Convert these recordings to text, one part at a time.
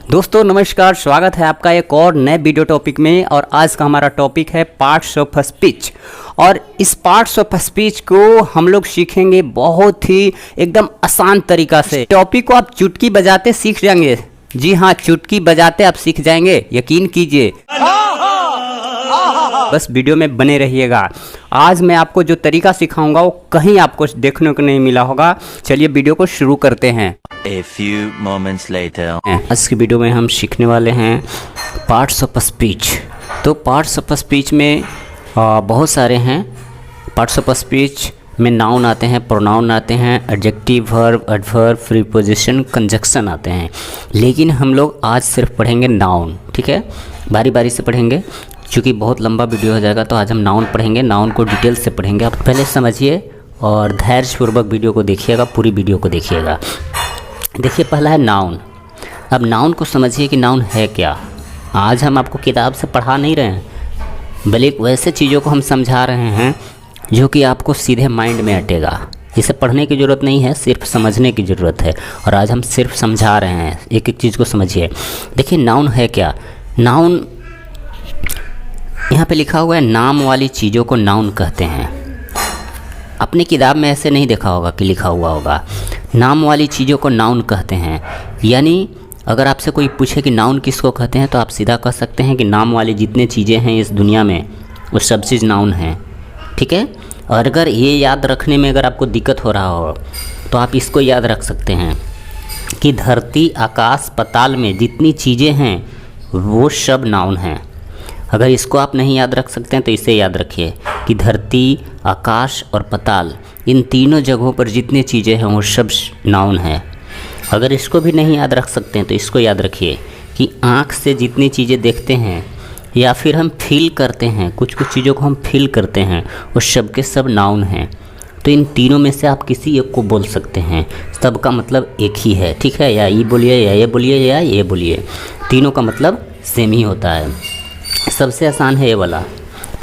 दोस्तों नमस्कार, स्वागत है आपका एक और नए वीडियो टॉपिक में। और आज का हमारा टॉपिक है पार्ट्स ऑफ स्पीच। और इस पार्ट्स ऑफ स्पीच को हम लोग सीखेंगे बहुत ही एकदम आसान तरीका से। टॉपिक को आप चुटकी बजाते सीख जाएंगे। जी हाँ, चुटकी बजाते आप सीख जाएंगे, यकीन कीजिए। बस वीडियो में बने रहिएगा। आज मैं आपको जो तरीका सिखाऊंगा वो कहीं आपको देखने को नहीं मिला होगा। चलिए वीडियो को शुरू करते हैं। A few moments later. आज की वीडियो में हम सीखने वाले हैं पार्ट्स ऑफ स्पीच। तो पार्ट्स ऑफ स्पीच में बहुत सारे हैं। पार्ट्स ऑफ स्पीच में नाउन आते हैं, प्रोनाउन आते हैं, adjective, verb, adverb, preposition, conjunction आते हैं। लेकिन हम लोग आज सिर्फ पढ़ेंगे नाउन। ठीक है, बारी बारी से पढ़ेंगे क्योंकि बहुत लंबा वीडियो हो जाएगा। तो आज हम नाउन पढ़ेंगे, नाउन को डिटेल से पढ़ेंगे। आप पहले समझिए और धैर्यपूर्वक वीडियो को देखिएगा, पूरी वीडियो को देखिएगा। देखिए, पहला है नाउन। अब नाउन को समझिए कि नाउन है क्या। आज हम आपको किताब से पढ़ा नहीं रहे हैं, बल्कि वैसे चीज़ों को हम समझा रहे हैं जो कि आपको सीधे माइंड में अटेगा। इसे पढ़ने की ज़रूरत नहीं है, सिर्फ समझने की ज़रूरत है। और आज हम सिर्फ समझा रहे हैं, एक एक चीज़ को समझिए। देखिए, नाउन है क्या। नाउन यहाँ पे लिखा हुआ है, नाम वाली चीज़ों को नाउन कहते हैं। अपनी किताब में ऐसे नहीं देखा होगा कि लिखा हुआ होगा। नाम वाली चीज़ों को नाउन कहते हैं। यानी अगर आपसे कोई पूछे कि नाउन किसको कहते हैं, तो आप सीधा कह सकते हैं कि नाम वाली जितने चीज़ें हैं इस दुनिया में वो सब चीज़ नाउन हैं। ठीक है। और अगर ये याद रखने में अगर आपको दिक्कत हो रहा हो तो आप इसको याद रख सकते हैं कि धरती, आकाश, पाताल में जितनी चीज़ें हैं वो सब नाउन हैं। अगर इसको आप नहीं याद रख सकते हैं तो इसे याद रखिए कि धरती, आकाश और पाताल, इन तीनों जगहों पर जितनी चीज़ें हैं वो सब नाउन हैं। अगर इसको भी नहीं याद रख सकते हैं तो इसको याद रखिए कि आँख से जितनी चीज़ें देखते हैं या फिर हम फील करते हैं, कुछ कुछ चीज़ों को हम फील करते हैं, वो सब के सब नाउन हैं। तो इन तीनों में से आप किसी एक को बोल सकते हैं। सबका मतलब एक ही है। ठीक है, या ये बोलिए या ये बोलिए या ये बोलिए, तीनों का मतलब सेम ही होता है। सबसे आसान है ये वाला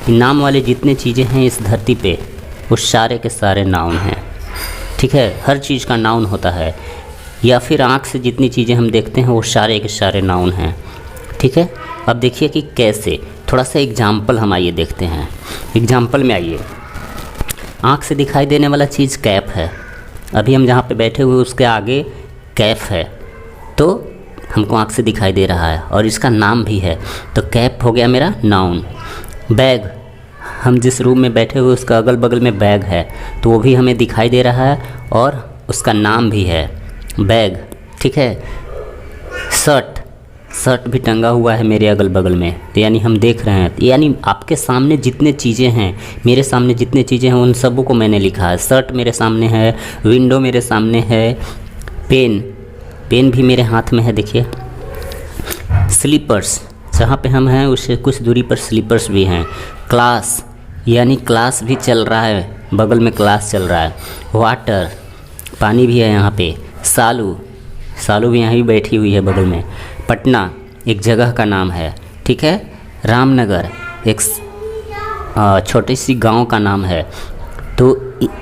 कि नाम वाले जितने चीज़ें हैं इस धरती पे वो सारे के सारे नाउन हैं। ठीक है, हर चीज़ का नाउन होता है। या फिर आँख से जितनी चीज़ें हम देखते हैं वो सारे के सारे नाउन हैं। ठीक है। अब देखिए कि कैसे, थोड़ा सा एग्जाम्पल हम आइए देखते हैं। एग्जाम्पल में आइए, आँख से दिखाई देने वाला चीज़ कैप है। अभी हम जहाँ पे बैठे हुए उसके आगे कैप है, तो हमको आँख से दिखाई दे रहा है और इसका नाम भी है, तो कैप हो गया मेरा नाउन। बैग, हम जिस रूम में बैठे हुए उसका अगल बगल में बैग है, तो वो भी हमें दिखाई दे रहा है और उसका नाम भी है बैग। ठीक है। शर्ट, शर्ट भी टंगा हुआ है मेरे अगल बगल में, तो यानी हम देख रहे हैं। यानी आपके सामने जितने चीज़ें हैं, मेरे सामने जितने चीज़ें हैं उन सबों को मैंने लिखा है। शर्ट मेरे सामने है, विंडो मेरे सामने है, पेन, पेन भी मेरे हाथ में है। देखिए, स्लीपर्स, जहाँ पे हम हैं उससे कुछ दूरी पर स्लीपर्स भी हैं। क्लास, यानी क्लास भी चल रहा है, बगल में क्लास चल रहा है। वाटर, पानी भी है यहाँ पे। सालू, सालू भी यहाँ ही बैठी हुई है बगल में। पटना एक जगह का नाम है। ठीक है। रामनगर एक छोटी सी गांव का नाम है। तो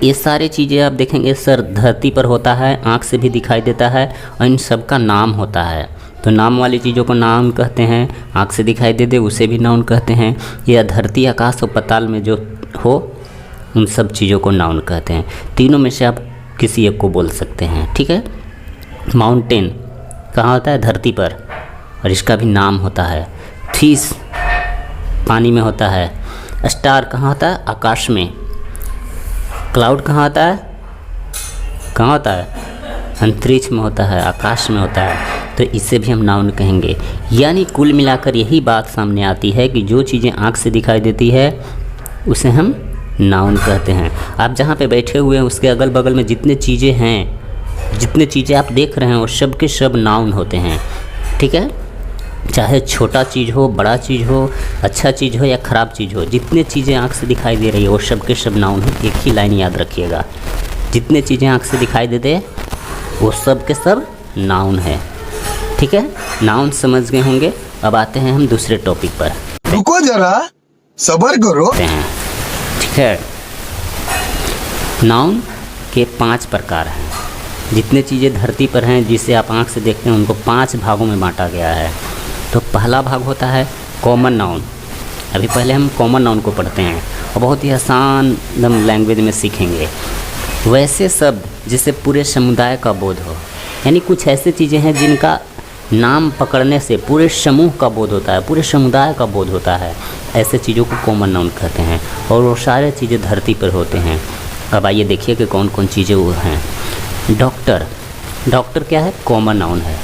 ये सारी चीज़ें आप देखेंगे सर धरती पर होता है, आँख से भी दिखाई देता है और इन सब का नाम होता है। तो नाम वाली चीज़ों को नाउन कहते हैं, आँख से दिखाई दे दे उसे भी नाउन कहते हैं, या धरती, आकाश और पाताल में जो हो उन सब चीज़ों को नाउन कहते हैं। तीनों में से आप किसी एक को बोल सकते हैं। ठीक है। माउंटेन कहाँ होता है? धरती पर, और इसका भी नाम होता है। फिश पानी में होता है। स्टार कहाँ होता है? आकाश में। क्लाउड कहाँ होता है? कहाँ होता है? अंतरिक्ष में होता है, आकाश में होता है। तो इसे भी हम नाउन कहेंगे। यानी कुल मिलाकर यही बात सामने आती है कि जो चीज़ें आँख से दिखाई देती है उसे हम नाउन कहते हैं। आप जहाँ पे बैठे हुए हैं उसके अगल बगल में जितने चीज़ें हैं, जितने चीज़ें आप देख रहे हैं वो सब के सब नाउन होते हैं। ठीक है। चाहे छोटा चीज़ हो, बड़ा चीज़ हो, अच्छा चीज़ हो या ख़राब चीज़ हो, जितने चीज़ें आँख से दिखाई दे रही है वो सब के सब नाउन है। एक ही लाइन याद रखिएगा, जितने चीज़ें आँख से दिखाई देते वो सब के सब नाउन है। ठीक है। नाउन समझ गए होंगे। अब आते हैं हम दूसरे टॉपिक पर। रुको जरा, सब्र करो। ठीक है। नाउन के 5 प्रकार हैं। जितने चीज़ें धरती पर हैं जिसे आप आँख से देखते हैं उनको 5 भागों में बांटा गया है। तो पहला भाग होता है कॉमन नाउन। अभी पहले हम कॉमन नाउन को पढ़ते हैं और बहुत ही आसान एकदम लैंग्वेज में सीखेंगे। वैसे शब्द जिससे पूरे समुदाय का बोध हो, यानी कुछ ऐसे चीज़ें हैं जिनका नाम पकड़ने से पूरे समूह का बोध होता है, पूरे समुदाय का बोध होता है, ऐसे चीज़ों को कॉमन नाउन कहते हैं। और वो सारे चीज़ें धरती पर होते हैं। अब आइए देखिए कि कौन कौन चीज़ें वो हैं। डॉक्टर, डॉक्टर क्या है? कॉमन नाउन है।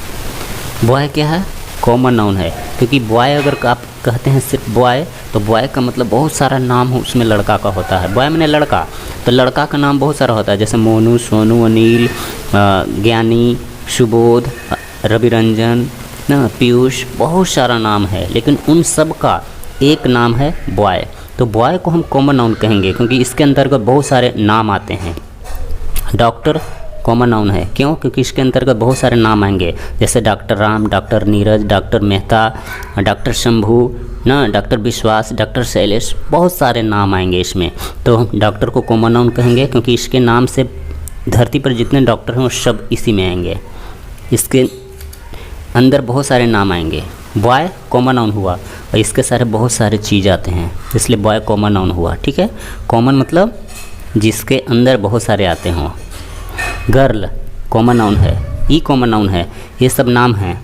बॉय क्या है? कॉमन नाउन है, क्योंकि बॉय अगर आप कहते हैं सिर्फ बॉय, तो बॉय का मतलब बहुत सारा नाम उसमें लड़का का होता है। बॉय माने लड़का, तो लड़का का नाम बहुत सारा होता है, जैसे मोनू, सोनू, अनिल, ज्ञानी, सुबोध, रविरंजन, ना पीयूष, बहुत सारा नाम है, लेकिन उन सब का एक नाम है बॉय। तो बॉय को हम कॉमन नाउन कहेंगे क्योंकि इसके अंतर्गत बहुत सारे नाम आते हैं। डॉक्टर कॉमन नाउन है, क्यों? क्योंकि इसके अंतर्गत बहुत सारे नाम आएंगे, जैसे doctor Ram, doctor Neeraj, doctor Mehta, doctor Shambhu, ना डॉक्टर विश्वास, डॉक्टर शैलेश, बहुत सारे नाम आएंगे इसमें। तो डॉक्टर को कॉमन नाउन कहेंगे क्योंकि इसके नाम से धरती पर जितने डॉक्टर हैं वो सब इसी में आएंगे। इसके अंदर बहुत सारे नाम आएंगे। बॉय कॉमन नाउन हुआ और इसके सारे बहुत सारे चीज़ आते हैं, इसलिए बॉय कॉमन नाउन हुआ। ठीक है, कॉमन मतलब जिसके अंदर बहुत सारे आते हों। गर्ल कॉमन नाउन है, ई कॉमन नाउन है, ये सब नाम हैं,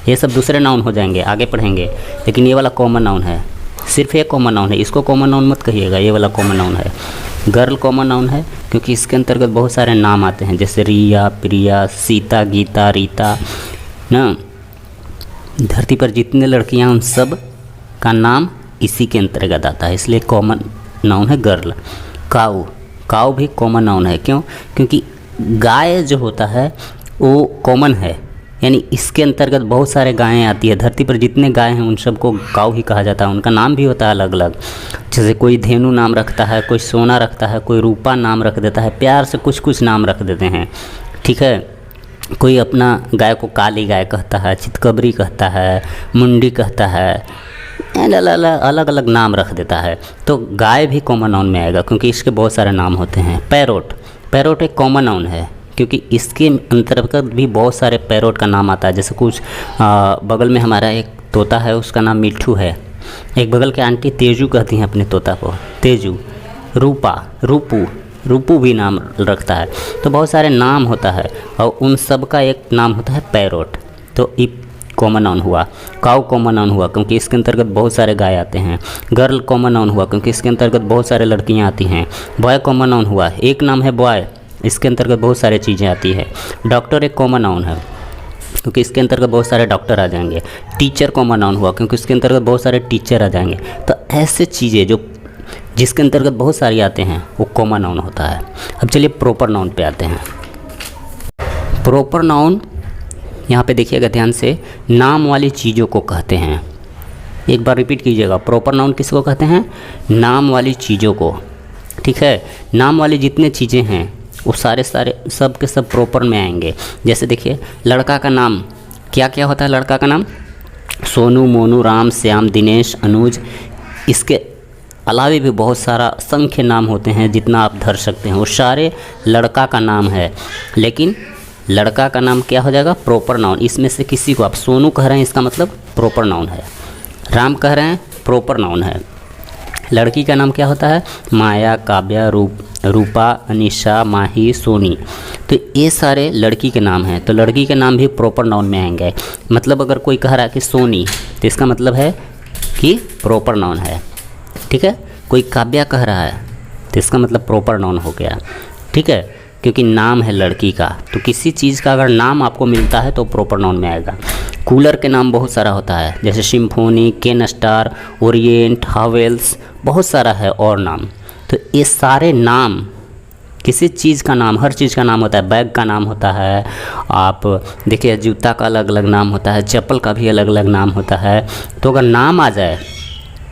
ये सब दूसरे नाउन हो जाएंगे, आगे पढ़ेंगे, लेकिन ये वाला कॉमन नाउन है, सिर्फ एक कॉमन नाउन है, इसको कॉमन नाउन मत कहिएगा, ये वाला कॉमन नाउन है। गर्ल कॉमन नाउन है क्योंकि इसके अंतर्गत बहुत सारे नाम आते हैं, जैसे रिया, प्रिया, सीता, गीता, रीता, ना धरती पर जितने लड़कियां उन सब का नाम इसी के अंतर्गत आता है, इसलिए कॉमन नाउन है गर्ल। काऊ, काऊ भी कॉमन नाउन है, क्यों? क्योंकि गाय जो होता है वो कॉमन है, यानी इसके अंतर्गत बहुत सारे गायें आती है। धरती पर जितने गाय हैं उन सबको काऊ ही कहा जाता है, उनका नाम भी होता है अलग अलग। जैसे कोई धेनु नाम रखता है, कोई सोना रखता है, कोई रूपा नाम रख देता है, प्यार से कुछ कुछ नाम रख देते हैं। ठीक है, कोई अपना गाय को काली गाय कहता है, चितकबरी कहता है, मुंडी कहता है, अलग अलग नाम रख देता है। तो गाय भी कॉमन नाउन में आएगा क्योंकि इसके बहुत सारे नाम होते हैं। पैरोट, पैरोट एक कॉमन नाउन है क्योंकि इसके अंतर्गत भी बहुत सारे पैरोट का नाम आता है। जैसे कुछ बगल में हमारा एक तोता है, उसका नाम मिट्ठू है, एक बगल के आंटी तेजू कहती हैं अपने तोता को, तेजू। रूपा, रूपू, रूपू भी नाम रखता है। तो बहुत सारे नाम होता है और उन सब का एक नाम होता है पैरोट। तो ये कॉमन नाउन हुआ। काऊ कॉमन नाउन हुआ क्योंकि इसके अंतर्गत बहुत सारे गाय आते हैं। गर्ल कॉमन नाउन हुआ क्योंकि इसके अंतर्गत बहुत सारे लड़कियां आती हैं। बॉय कॉमन नाउन हुआ, एक नाम है बॉय, इसके अंतर्गत बहुत सारे चीज़ें आती है। डॉक्टर एक कॉमन नाउन है क्योंकि इसके अंतर्गत बहुत सारे डॉक्टर आ जाएंगे। टीचर कॉमन नाउन हुआ क्योंकि इसके अंतर्गत बहुत सारे टीचर आ जाएंगे। तो ऐसे चीज़ें जो जिसके अंतर्गत बहुत सारी आते हैं वो कॉमन नाउन होता है। अब चलिए प्रॉपर नाउन पे आते हैं। प्रॉपर नाउन यहाँ पे देखिएगा ध्यान से, नाम वाली चीज़ों को कहते हैं। एक बार रिपीट कीजिएगा, प्रॉपर नाउन किसको कहते हैं? नाम वाली चीज़ों को। ठीक है, नाम वाली जितने चीज़ें हैं वो सारे सब के सब प्रॉपर में आएंगे। जैसे देखिए, लड़का का नाम क्या क्या होता है? लड़का का नाम सोनू, मोनू, राम, श्याम, दिनेश, अनुज। इसके अलावे भी बहुत सारा असंख्य नाम होते हैं, जितना आप धर सकते हैं वो सारे लड़का का नाम है। लेकिन लड़का का नाम क्या हो जाएगा? Proper noun. इसमें से किसी को आप सोनू कह रहे हैं, इसका मतलब प्रॉपर नाउन है। राम कह रहे हैं, प्रॉपर नाउन है। लड़की का नाम क्या होता है? माया, काव्या, रूपा, अनिशा, माही, सोनी। तो ये सारे लड़की के नाम हैं। तो लड़की के नाम भी प्रॉपर नाउन में आएंगे। मतलब अगर कोई कह रहा है कि सोनी, तो इसका मतलब है कि प्रॉपर नाउन है। ठीक है, कोई काव्या कह रहा है तो इसका मतलब प्रॉपर नाउन हो गया। ठीक है, क्योंकि नाम है लड़की का। तो किसी चीज़ का अगर नाम आपको मिलता है तो प्रॉपर नाउन में आएगा। कूलर के नाम बहुत सारा होता है, जैसे सिम्फोनी, केन स्टार, ओरिएंट, हावेल्स, बहुत सारा है और नाम। तो ये सारे नाम किसी चीज़ का नाम, हर चीज़ का नाम होता है। बैग का नाम होता है, आप देखिए जूता का अलग अलग नाम होता है, चप्पल का भी अलग अलग नाम होता है। तो अगर नाम आ जाए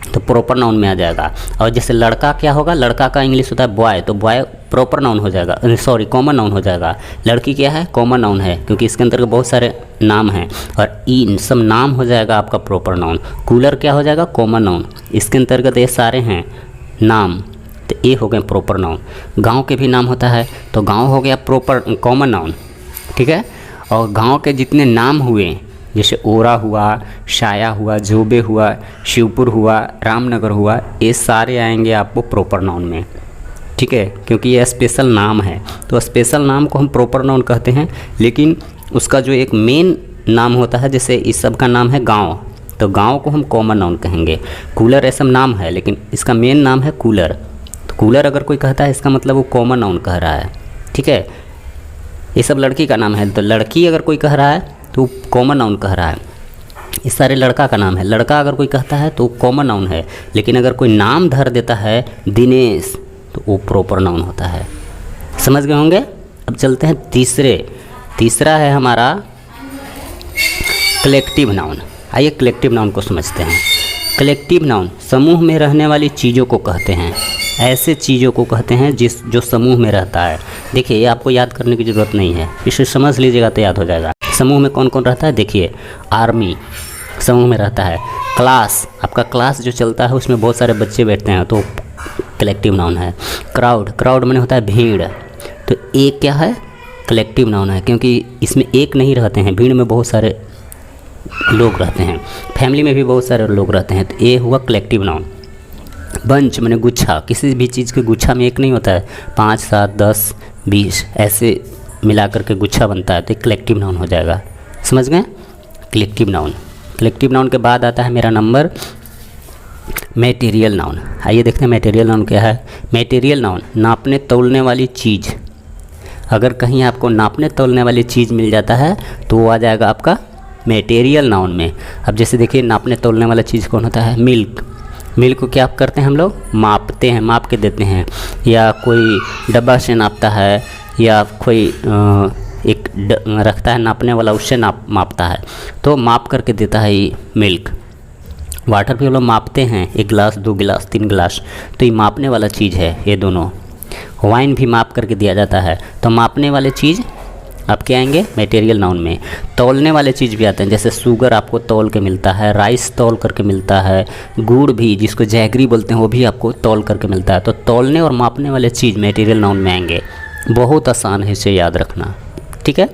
तो प्रॉपर नाउन में आ जाएगा। और जैसे लड़का क्या होगा? लड़का का इंग्लिश होता है बॉय, तो बॉय प्रॉपर नाउन हो जाएगा, सॉरी कॉमन नाउन हो जाएगा। लड़की क्या है? कॉमन नाउन है क्योंकि इसके अंतर्गत बहुत सारे नाम हैं और इन सब नाम हो जाएगा आपका प्रॉपर नाउन। कूलर क्या हो जाएगा? Common noun. इसके अंतर्गत ये सारे हैं नाम, तो ये हो गए प्रॉपर नाउन। गांव के भी नाम होता है, तो गांव हो गया प्रॉपर कॉमन नाउन। ठीक है। और गांव के जितने नाम हुए, जैसे ओरा हुआ, शाया हुआ, जोबे हुआ, शिवपुर हुआ, रामनगर हुआ, ये सारे आएंगे आपको प्रॉपर नाउन में, ठीक है, क्योंकि ये स्पेशल नाम है। तो स्पेशल नाम को हम प्रॉपर नाउन कहते हैं, लेकिन उसका जो एक मेन नाम होता है, जैसे इस सब का नाम है गांव, तो गांव को हम कॉमन नाउन कहेंगे। कूलर ऐसा नाम है, लेकिन इसका मेन नाम है कूलर। तो कूलर अगर कोई कहता है, इसका मतलब वो कॉमन नाउन कह रहा है, ठीक है। ये सब लड़की का नाम है, तो लड़की अगर कोई कह रहा है तो कॉमन नाउन कह रहा है। ये सारे लड़का का नाम है, लड़का अगर कोई कहता है तो कॉमन नाउन है, लेकिन अगर कोई नाम धर देता है दिनेश, तो वो प्रॉपर नाउन होता है। समझ गए होंगे। अब चलते हैं तीसरा है हमारा कलेक्टिव नाउन। आइए कलेक्टिव नाउन को समझते हैं। कलेक्टिव नाउन समूह में रहने वाली चीज़ों को कहते हैं, ऐसे चीज़ों को कहते हैं जो समूह में रहता है। देखिए, ये आपको याद करने की ज़रूरत नहीं है, इसे समझ लीजिएगा तो याद हो जाएगा। समूह में कौन कौन रहता है, देखिए, आर्मी समूह में रहता है। क्लास, आपका क्लास जो चलता है उसमें बहुत सारे बच्चे बैठते हैं, तो कलेक्टिव नाउन है। क्राउड माने होता है भीड़, तो एक क्या है, कलेक्टिव नाउन है, क्योंकि इसमें एक नहीं रहते हैं, भीड़ में बहुत सारे लोग रहते हैं। फैमिली में भी बहुत सारे लोग रहते हैं, तो ये हुआ कलेक्टिव नाउन। बंच माने गुच्छा, किसी भी चीज़ के गुच्छा में एक नहीं होता है, 5, 7, 10, 20 ऐसे मिला करके गुच्छा बनता है, तो कलेक्टिव नाउन हो जाएगा। समझ गए, कलेक्टिव नाउन। कलेक्टिव नाउन के बाद आता है मेरा नंबर मटेरियल नाउन। आइए देखते हैं मटेरियल नाउन क्या है। मटेरियल नाउन नापने तौलने वाली चीज़। अगर कहीं आपको नापने तौलने वाली चीज़ मिल जाता है तो वो आ जाएगा आपका मटेरियल नाउन में। अब जैसे देखिए, नापने तौलने वाला चीज़ कौन होता है, मिल्क को क्या आप करते हैं, हम लोग मापते हैं, माप के देते हैं, या कोई डब्बा से नापता है, या कोई एक रखता है नापने वाला, उससे मापता है, तो माप करके देता है ये मिल्क। वाटर भी हम लोग मापते हैं, 1 गिलास, 2 गिलास, 3 गिलास, तो ये मापने वाला चीज़ है ये दोनों। वाइन भी माप करके दिया जाता है, तो मापने वाले चीज़ आपके आएंगे मटेरियल नाउन में। तौलने वाले चीज़ भी आते हैं, जैसे शुगर आपको तौल के मिलता है, राइस तौल करके मिलता है, गुड़ भी जिसको जैगरी बोलते हैं वो भी आपको तौल करके मिलता है। तो तौलने और मापने वाले चीज़ मटेरियल नाउन में आएंगे। बहुत आसान है, इसे याद रखना, ठीक है।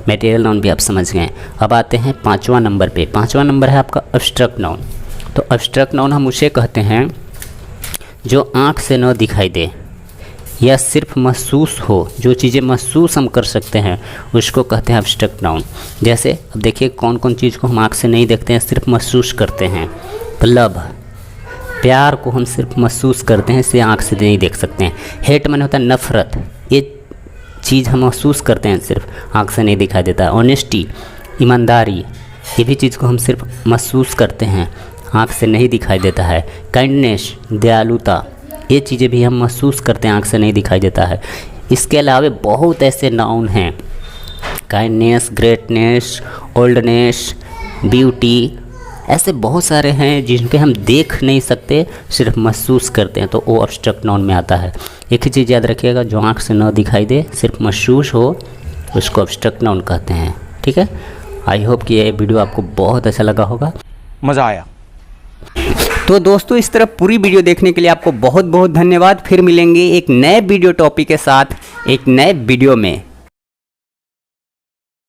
मटेरियल नाउन भी आप समझ गए। अब आते हैं 5वां नंबर पे। 5वां नंबर है आपका एब्स्ट्रैक्ट नाउन। तो एब्स्ट्रैक्ट नाउन हम उसे कहते हैं जो आँख से न दिखाई दे या सिर्फ महसूस हो, जो चीज़ें महसूस हम कर सकते हैं उसको कहते हैं एब्स्ट्रैक्ट नाउन। जैसे अब देखिए, कौन कौन चीज़ को हम आँख से नहीं देखते हैं, सिर्फ महसूस करते हैं। लव, प्यार को हम सिर्फ महसूस करते हैं, इसे आँख से नहीं देख सकते हैं। हेट माने होता है नफ़रत, ये चीज़ हम महसूस करते हैं, सिर्फ आँख से नहीं दिखाई देता है। ऑनेस्टी, ईमानदारी, ये भी चीज़ को हम सिर्फ महसूस करते हैं, आँख से नहीं दिखाई देता है। काइंडनेस, दयालुता, ये चीज़ें भी हम महसूस करते हैं, आँख से नहीं दिखाई देता है। इसके अलावा बहुत ऐसे नाउन हैं, काइंडनेस, ग्रेटनेस, ओल्डनेस, ब्यूटी, ऐसे बहुत सारे हैं जिनके हम देख नहीं सकते, सिर्फ महसूस करते हैं, तो वो एब्स्ट्रैक्ट नाउन में आता है। एक ही चीज़ याद रखिएगा, जो आँख से न दिखाई दे, सिर्फ महसूस हो, उसको एब्स्ट्रैक्ट नाउन कहते हैं, ठीक है। आई होप कि ये वीडियो आपको बहुत अच्छा लगा होगा, मज़ा आया। तो दोस्तों, इस तरह पूरी वीडियो देखने के लिए आपको बहुत बहुत धन्यवाद। फिर मिलेंगे एक नए वीडियो टॉपिक के साथ एक नए वीडियो में।